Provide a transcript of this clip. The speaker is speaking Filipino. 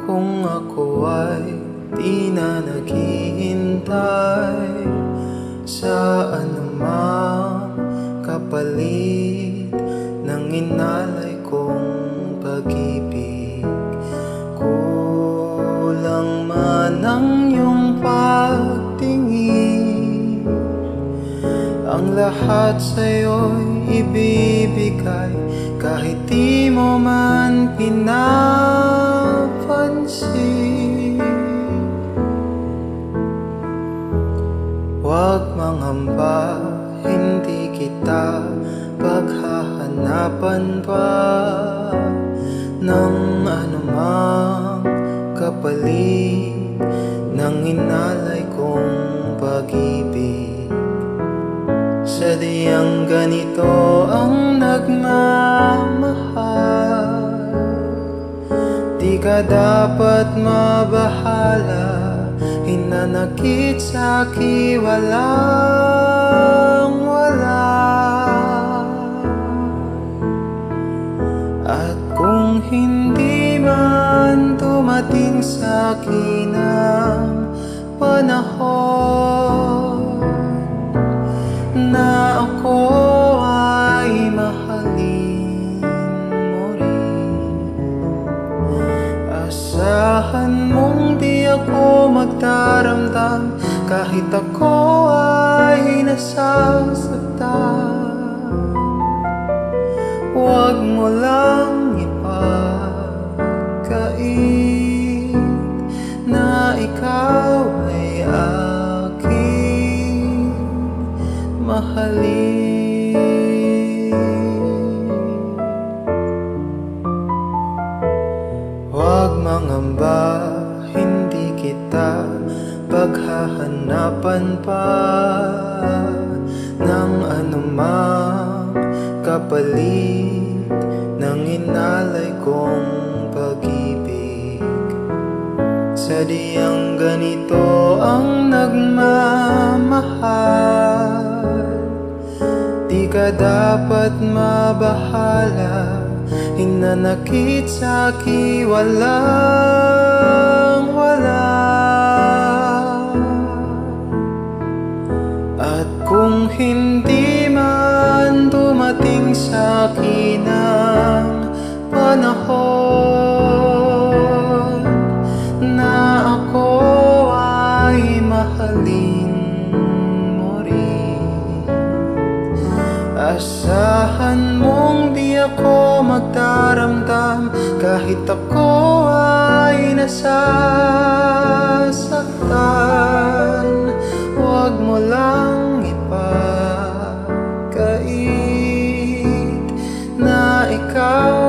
Kung ako ay di na naghihintay sa anumang kapalit ng inalay kong pag-ibig, kulang man ang iyong pagtingin, ang lahat sa'yo'y ibibigay kahit di mo man pinapansin. Huwag mangamba, hindi kita paghahanapan pa ng anumang kapalit ng inalay kong pag-ibig. Sadyang ganito ang nagmamahal, di ka dapat mabahala. Hinanakit sa'ki walang wala. At kung hindi man dumating sa'kin ang panahon na ako ay mahalin mo rin, asahan mong di ako magdaramdam kahit ako ay nasasaktan. Huwag mo lang ipagkait na ikaw ay aking mahalin. Huwag mangamba, hindi kita paghahanapan pa ng anumang kapalit ng inalay kong pag-ibig. Sadyang ganito ang nagmamahal, di ka dapat mabahala. Hinanakit sa'ki walang wala. At kung hindi man dumating sa'kin ang panahon na ako ay mahalin mo rin, asahan mong di ako magdaramdam kahit ako ay nasasaktan. Huwag mo lang ipagkait na ikaw